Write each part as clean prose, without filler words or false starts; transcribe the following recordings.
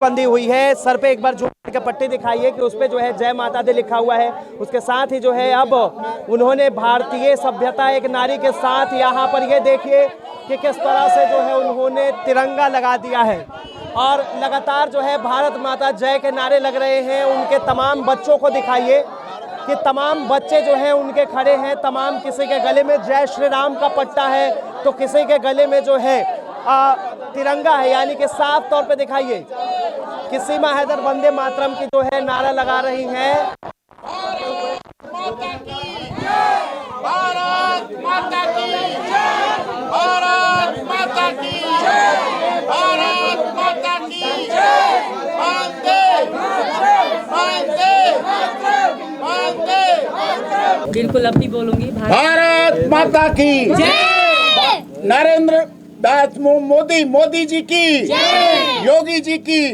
बंदी हुई है। सर पे एक बार जो का पट्टी दिखाइए कि उस पे जो है जय माता दी लिखा हुआ है। उसके साथ ही जो है अब उन्होंने भारतीय सभ्यता एक नारी के साथ यहाँ पर ये देखिए कि किस तरह से जो है उन्होंने तिरंगा लगा दिया है और लगातार जो है भारत माता जय के नारे लग रहे हैं। उनके तमाम बच्चों को दिखाइए कि तमाम बच्चे जो हैं उनके खड़े हैं। तमाम किसी के गले में जय श्री राम का पट्टा है तो किसी के गले में जो है तिरंगा है, यानी कि साफ तौर पे दिखाइए कि सीमा हैदर वंदे मातरम की जो है नारा लगा रही हैं। भारत माता की जय, भारत माता की जय, भारत माता की जय, वंदे वंदे वंदे। बिल्कुल अपनी बोलूंगी। भारत माता की जय, नरेंद्र दास मोदी जी की, योगी जी की,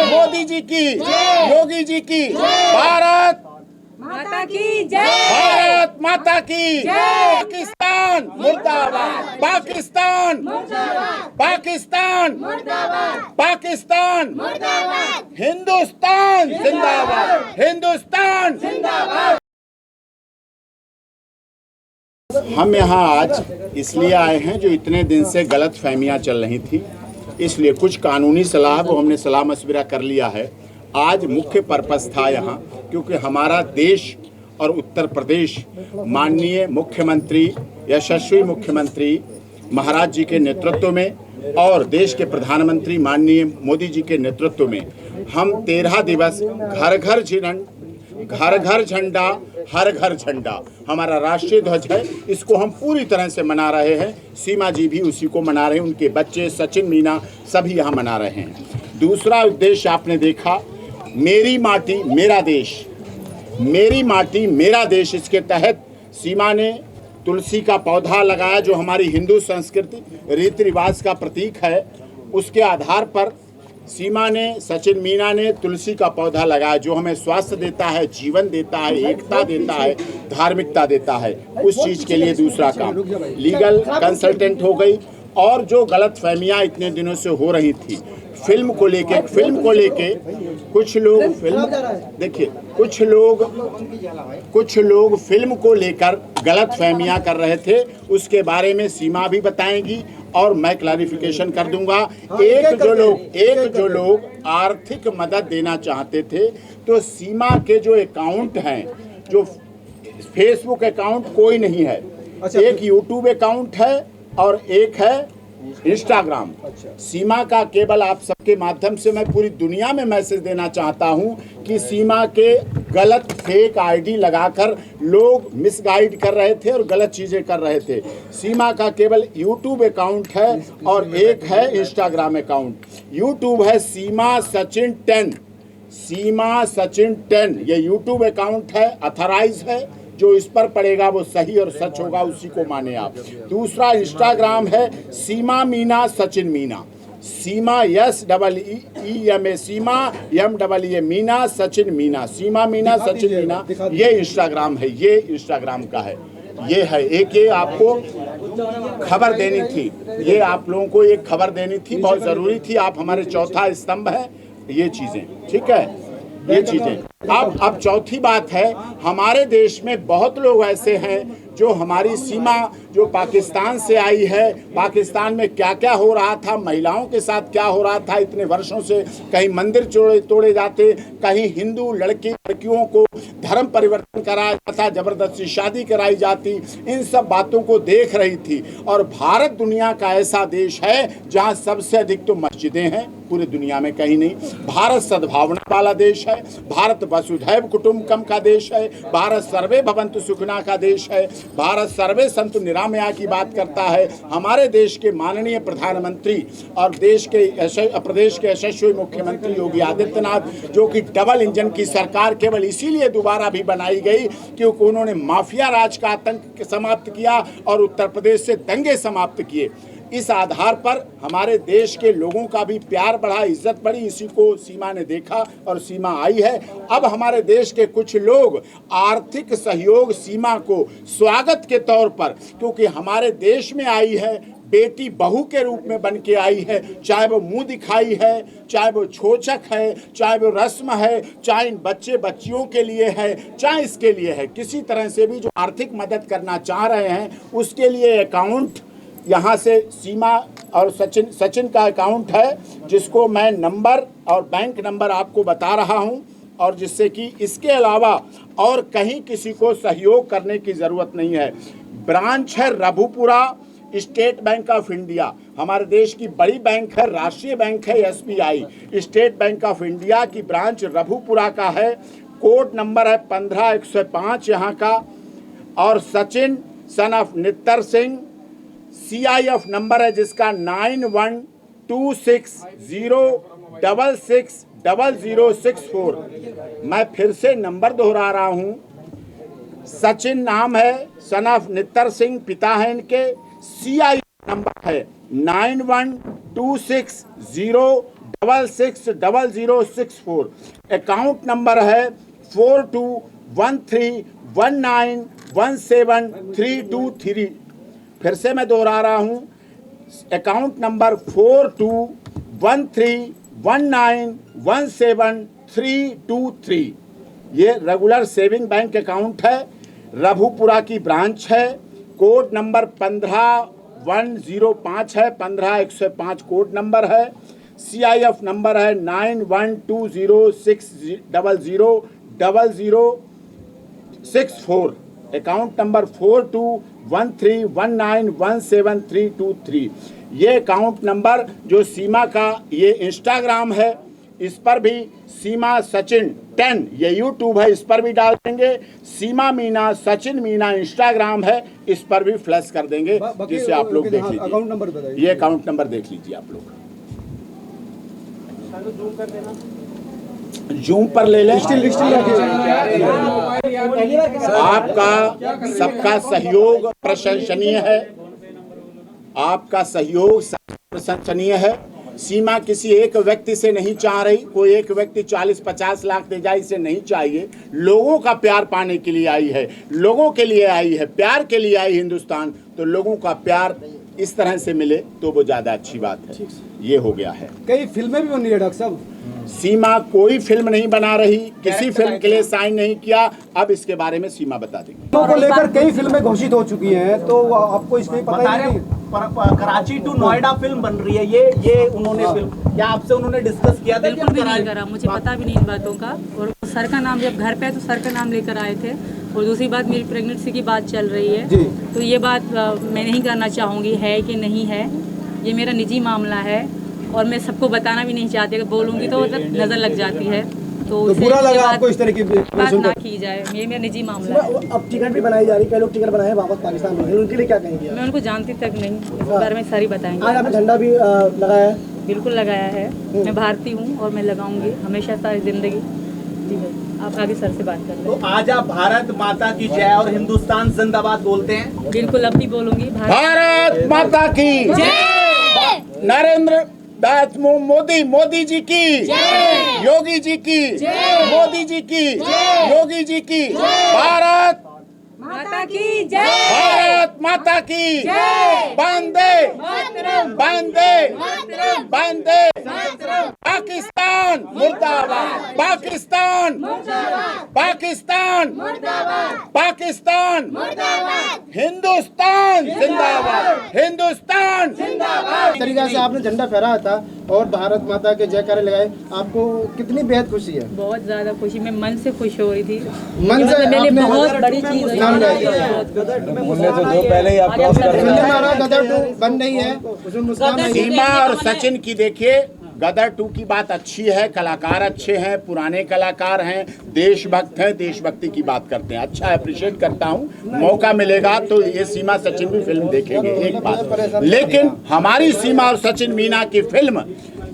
मोदी जी की, योगी जी की, भारत माता की जय, भारत माता की जय। पाकिस्तान मुर्दाबाद, पाकिस्तान मुर्दाबाद, पाकिस्तान मुर्दाबाद, पाकिस्तान मुर्दाबाद, हिंदुस्तान जिंदाबाद, हिंदुस्तान जिंदाबाद। हम यहाँ आज इसलिए आए हैं जो इतने दिन से गलत फहमियाँ चल रही थी, इसलिए कुछ कानूनी सलाह को हमने सलाह मशविरा कर लिया है। आज मुख्य पर्पस था यहाँ, क्योंकि हमारा देश और उत्तर प्रदेश माननीय मुख्यमंत्री यशस्वी मुख्यमंत्री महाराज जी के नेतृत्व में और देश के प्रधानमंत्री माननीय मोदी जी के नेतृत्व में हम 13 दिवस घर घर झंडा हर घर झंडा हमारा राष्ट्रीय ध्वज है, इसको हम पूरी तरह से मना रहे हैं। सीमा जी भी उसी को मना रहे हैं, उनके बच्चे सचिन मीना सभी यहाँ मना रहे हैं। दूसरा उद्देश्य आपने देखा, मेरी माटी मेरा देश, मेरी माटी मेरा देश, इसके तहत सीमा ने तुलसी का पौधा लगाया जो हमारी हिंदू संस्कृति रीति रिवाज का प्रतीक है। उसके आधार पर सीमा ने, सचिन मीना ने तुलसी का पौधा लगाया जो हमें स्वास्थ्य देता है, जीवन देता है, एकता देता है, धार्मिकता देता है। उस चीज़ के लिए दूसरा काम लीगल कंसल्टेंट हो गई। और जो गलत फहमियाँ इतने दिनों से हो रही थी फिल्म को लेके कुछ लोग फिल्म देखिए कुछ लोग फिल्म को लेकर गलत फहमियाँ कर रहे थे, उसके बारे में सीमा भी बताएंगी और मैं क्लैरिफिकेशन कर दूंगा। एक जो लोग आर्थिक मदद देना चाहते थे तो सीमा के जो अकाउंट हैं, जो फेसबुक अकाउंट कोई नहीं है, एक यूट्यूब अकाउंट है और एक है इंस्टाग्राम। सीमा का केवल आप सबके माध्यम से मैं पूरी दुनिया में मैसेज देना चाहता हूं कि सीमा के गलत फेक आईडी लगाकर लोग मिसगाइड कर रहे थे और गलत चीज़ें कर रहे थे। सीमा का केवल यूट्यूब अकाउंट है और एक है इंस्टाग्राम अकाउंट। यूट्यूब है सीमा सचिन 10, सीमा सचिन 10 ये यूट्यूब अकाउंट है, अथराइज है। जो इस पर पड़ेगा वो सही और सच होगा, उसी को माने आप। दूसरा इंस्टाग्राम है सीमा मीना सचिन मीना, सीमा SEEMA, सीमा MEE मीना सचिन मीना, सीमा मीना सचिन मीना, ये इंस्टाग्राम है, ये इंस्टाग्राम का है। ये है एक, ये आपको खबर देनी थी, ये आप लोगों को एक खबर देनी थी, बहुत ज़रूरी थी। आप हमारे चौथा स्तंभ है, ये चीज़ें ठीक है, ये चीज़ें। अब चौथी बात है, हमारे देश में बहुत लोग ऐसे हैं जो हमारी सीमा जो पाकिस्तान से आई है, पाकिस्तान में क्या क्या हो रहा था, महिलाओं के साथ क्या हो रहा था इतने वर्षों से, कहीं मंदिर तोड़े जाते, कहीं हिंदू लड़कियों को धर्म परिवर्तन कराया जाता, जबरदस्ती शादी कराई जाती, इन सब बातों को देख रही थी। और भारत दुनिया का ऐसा देश है जहाँ सबसे अधिक तो मस्जिदें हैं, पूरी दुनिया में कहीं नहीं। भारत सद्भावना वाला देश है, भारत वसुधैव कुटुंबकम का देश है, भारत सर्वे भवन्तु सुखिनः का देश है, भारत सर्वे सन्तु निरामया की बात करता है। हमारे देश के माननीय प्रधानमंत्री और प्रदेश के यशस्वी मुख्यमंत्री योगी आदित्यनाथ, जो कि डबल इंजन की सरकार केवल इसीलिए दोबारा भी बनाई गई क्योंकि उन्होंने माफिया राज का आतंक समाप्त किया और उत्तर प्रदेश से दंगे समाप्त किए। इस आधार पर हमारे देश के लोगों का भी प्यार बढ़ा, इज्जत बढ़ी, इसी को सीमा ने देखा और सीमा आई है। अब हमारे देश के कुछ लोग आर्थिक सहयोग सीमा को स्वागत के तौर पर, क्योंकि हमारे देश में आई है, बेटी बहू के रूप में बन के आई है, चाहे वो मुंह दिखाई है, चाहे वो छोचक है, चाहे वो रस्म है, चाहे इन बच्चे बच्चियों के लिए है, चाहे इसके लिए है, किसी तरह से भी जो आर्थिक मदद करना चाह रहे हैं उसके लिए अकाउंट यहाँ से सीमा और सचिन का अकाउंट है, जिसको मैं नंबर और बैंक नंबर आपको बता रहा हूँ, और जिससे कि इसके अलावा और कहीं किसी को सहयोग करने की ज़रूरत नहीं है। ब्रांच है Raghupura, state bank of India, हमारे देश की बड़ी बैंक है, राष्ट्रीय बैंक है SBI। State bank of India की ब्रांच रघुपुरा का है, कोड नंबर है 15105 यहाँ का। और Sachin son of Nittar Singh, CIF number है जिसका 9126066064। मैं फिर से नंबर दोहरा रहा हूँ, सचिन नाम है, सन ऑफ नित्तर सिंह पिता है इनके, CIF नंबर है 9126066064। अकाउंट नंबर है 421319173223। फिर से मैं दोहरा रहा हूँ, अकाउंट नंबर 421319173223। ये रेगुलर सेविंग बैंक अकाउंट है, रघुपुरा की ब्रांच है, कोड नंबर 15105 है, 15105 कोड नंबर है। CIF नंबर है 9120600064। Account number 421319173223। ये अकाउंट नंबर जो सीमा का ये इंस्टाग्राम है, इस पर भी सीमा सचिन 10 ये यूट्यूब है, इस पर भी डाल देंगे। सीमा मीना सचिन मीना इंस्टाग्राम है, इस पर भी फ्लैश कर देंगे, जिससे आप लोग देख लीजिए। अकाउंट नंबर बताइए। ये अकाउंट नंबर देख लीजिए आप लोग, जूम पर ले लें। आपका सबका सहयोग प्रशंसनीय है, आपका सहयोग प्रशंसनीय है। सीमा किसी एक व्यक्ति से नहीं चाह रही, कोई एक व्यक्ति 40-50 लाख दे जाए, इसे नहीं चाहिए। लोगों का प्यार पाने के लिए आई है, लोगों के लिए आई है, प्यार के लिए आई हिंदुस्तान। तो लोगों का प्यार इस तरह से मिले तो वो ज़्यादा अच्छी बात है। ये हो गया है। कई फिल्में भी बन रही है डॉक्टर साहब। सीमा कोई फिल्म नहीं बना रही, किसी फिल्म के लिए साइन नहीं किया। अब इसके बारे में सीमा बता देंगे। को लेकर कई फिल्में घोषित हो चुकी हैं, तो आपको इसके पता ही नहीं। कराची टू नोएडा फिल्म बन रही है, ये उन्होंने फिल्म, क्या आपसे उन्होंने डिस्कस किया था? बिल्कुल भी नहीं करा, मुझे पता भी नहीं इन बातों का। और सर का नाम जब घर पे है तो सर का नाम लेकर आए थे। और दूसरी बात, मेरी प्रेगनेंसी की बात चल रही है, तो ये बात मैं नहीं करना चाहूँगी है कि नहीं है, ये मेरा निजी मामला है और मैं सबको बताना भी नहीं चाहती। अगर बोलूँगी तो मतलब नज़र लग जाती है, तो बुरा लगा आपको इस तरह की बात ना की जाए। ये मेरा निजी मामला है। अब टिकट भी बनाई जा रही है, कई लोग टिकट बनाए वापस पाकिस्तान में, उनके लिए क्या कहेंगे? मैं उनको जानती तक नहीं, इस बारे में सारी बताएंगे। आज आपने झंडा भी लगाया है? बिल्कुल लगाया है, मैं भारतीय हूँ और मैं लगाऊंगी हमेशा सारी जिंदगी। जी भाई, आप आगे सर से बात कर लें। तो आज आप भारत माता की जय और हिंदुस्तान जिंदाबाद बोलते हैं? बिल्कुल, अब भी बोलूंगी भारत माता की जय। नरेंद्र दास मोदी जी की, योगी जी की, मोदी जी की, योगी जी की, भारत माता की जय, भारत माता की जय। वंदे वंदे वंदे। पाकिस्तान मुर्दाबाद, पाकिस्तान पाकिस्तान पाकिस्तान, हिंदुस्तान जिंदाबाद, हिंदुस्तान जिंदाबाद। इस तरीके से आपने झंडा फहराया था और भारत माता के जयकारे लगाए, आपको कितनी बेहद खुशी है? बहुत ज्यादा खुशी, मैं मन से खुश हो रही थी। मन से मेरे लिए आपने बहुत बड़ी चीज है। नाम लिया। पहले ही गदर 2 बन नहीं है, उसमें मुस्कान नहीं है। सीमा और सचिन की देखिए, गदर 2 की बात अच्छी है, कलाकार अच्छे हैं, पुराने कलाकार हैं, देशभक्त हैं, देशभक्ति की बात करते हैं। अच्छा अप्रिशिएट करता हूँ, मौका मिलेगा तो ये सीमा सचिन भी फिल्म देखेंगे, एक बात। लेकिन हमारी सीमा और सचिन मीना की फिल्म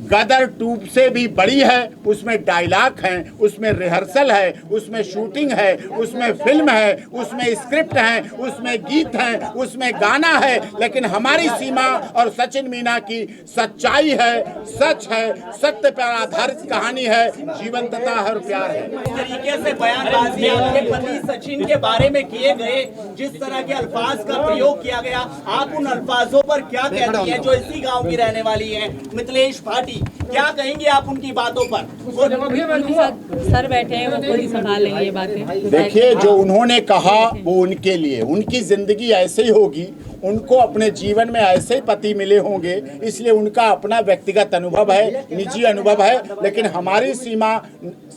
गदर 2 से भी बड़ी है। उसमें डायलॉग हैं, उसमें रिहर्सल है, उसमें शूटिंग है, उसमें फिल्म है, उसमें स्क्रिप्ट है, उसमें गीत हैं, उसमें गाना है। लेकिन हमारी सीमा और सचिन मीना की सच्चाई है, सच है, सत्य पर आधारित कहानी है, जीवंतता है और प्यार है। इस तरीके से बयानबाजी आपके पति सचिन के बारे में किए गए, जिस तरह के अल्फाज का प्रयोग किया गया, आप उन अल्फाजों पर क्या कहती हैं? जो इसी गांव की रहने वाली हैं, मिथिलेश भाटी, क्या कहेंगे आप उनकी बातों पर? उनके साथ सर बैठे हैं, वो खुद ही संभाल लेंगे ये बातें। देखिए, जो उन्होंने कहा वो उनके लिए, उनकी जिंदगी ऐसे ही होगी, उनको अपने जीवन में ऐसे ही पति मिले होंगे, इसलिए उनका अपना व्यक्तिगत अनुभव है, निजी अनुभव है। लेकिन हमारी सीमा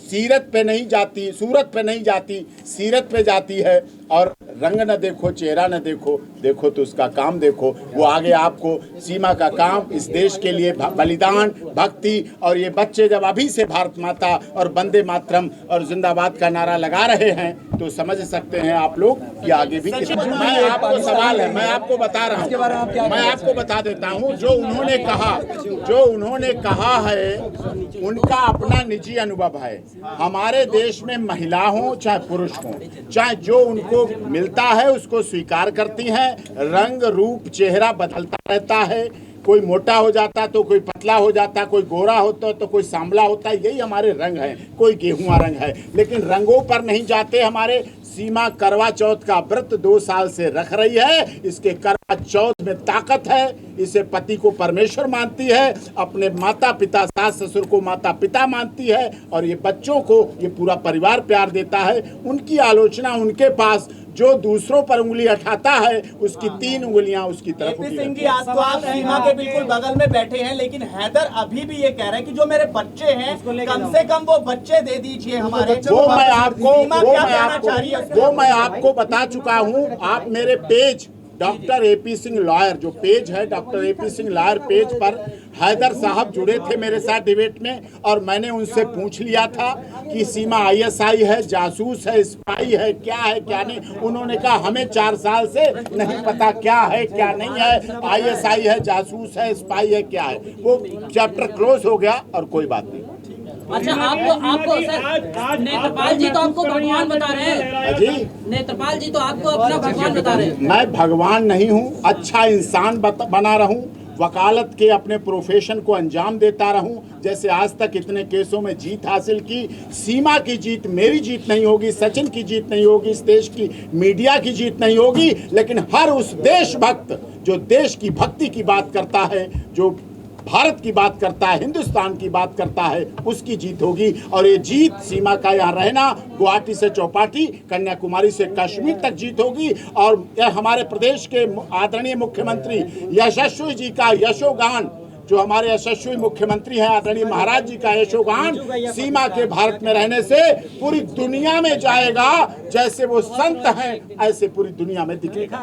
सीरत पे नहीं जाती, सूरत पे नहीं जाती, सीरत पे जाती है। और रंग न देखो, चेहरा न देखो, देखो तो उसका काम देखो। वो आगे आपको सीमा का काम, इस देश के लिए बलिदान, भक्ति, और ये बच्चे जब अभी से भारत माता और वंदे मातरम और जिंदाबाद का नारा लगा रहे हैं तो समझ सकते हैं आप लोग कि आगे भी कितना। मैं आपको सवाल है, मैं आपको बता रहा हूँ, मैं आपको बता देता हूँ। जो उन्होंने कहा है उनका अपना निजी अनुभव है। हमारे देश में महिला हो चाहे पुरुष हो, चाहे जो उनको मिलता है उसको स्वीकार करती हैं। रंग रूप चेहरा बदलता रहता है, कोई मोटा हो जाता तो कोई पतला हो जाता, कोई गोरा होता तो कोई सांवला होता, यही हमारे रंग है। कोई गेहुआ रंग है, लेकिन रंगों पर नहीं जाते। हमारे सीमा करवा चौथ का व्रत 2 साल से रख रही है। इसके करवा चौथ में ताकत है। इसे पति को परमेश्वर मानती है, अपने माता पिता, सास ससुर को माता पिता मानती है, और ये बच्चों को ये पूरा परिवार प्यार देता है। उनकी आलोचना उनके पास जो दूसरों पर उंगली उठाता है उसकी 3 उंगलियां उसकी तरफ एपी सिंह जी, आज तो आप सीमा के बिल्कुल बगल में बैठे हैं, लेकिन हैदर अभी भी ये कह रहे हैं कि जो मेरे बच्चे हैं कम से कम वो बच्चे दे दीजिए हमारे। वो मैं आपको आपको बता चुका हूँ। आप मेरे page doctor AP Singh lawyer, जो पेज है doctor AP Singh lawyer page पर हैदर साहब जुड़े थे मेरे साथ डिबेट में, और मैंने उनसे पूछ लिया था कि सीमा ISI है, जासूस है, स्पाई है, क्या है क्या नहीं। उन्होंने कहा हमें 4 साल से नहीं पता क्या है क्या नहीं है, ISI है, जासूस है, स्पाई है, क्या है। वो चैप्टर क्लोज हो गया और कोई बात नहीं। अच्छा, आपको सर नेत्रपाल जी तो आपको भगवान बता रहे हैं जी, नेत्रपाल जी तो आपको अपना भगवान बता रहे हैं। मैं भगवान नहीं हूँ, अच्छा इंसान बना रहूं, वकालत के अपने प्रोफेशन को अंजाम देता रहूं। जैसे आज तक इतने केसों में जीत हासिल की। सीमा की जीत मेरी जीत नहीं होगी, सचिन की जीत नहीं होगी, इस देश की मीडिया की जीत नहीं होगी, लेकिन हर उस देशभक्त जो देश की भक्ति की बात करता है, जो भारत की बात करता है, हिंदुस्तान की बात करता है, उसकी जीत होगी। और ये जीत सीमा का यहाँ रहना, गुवाहाटी से चौपाटी, कन्याकुमारी से कश्मीर तक जीत होगी। और यह हमारे प्रदेश के आदरणीय मुख्यमंत्री यशस्वी जी का यशोगान, जो हमारे यशस्वी मुख्यमंत्री हैं आदरणीय महाराज जी का यशोगान सीमा के भारत में रहने से पूरी दुनिया में जाएगा। जैसे वो संत हैं ऐसे पूरी दुनिया में दिखेगा।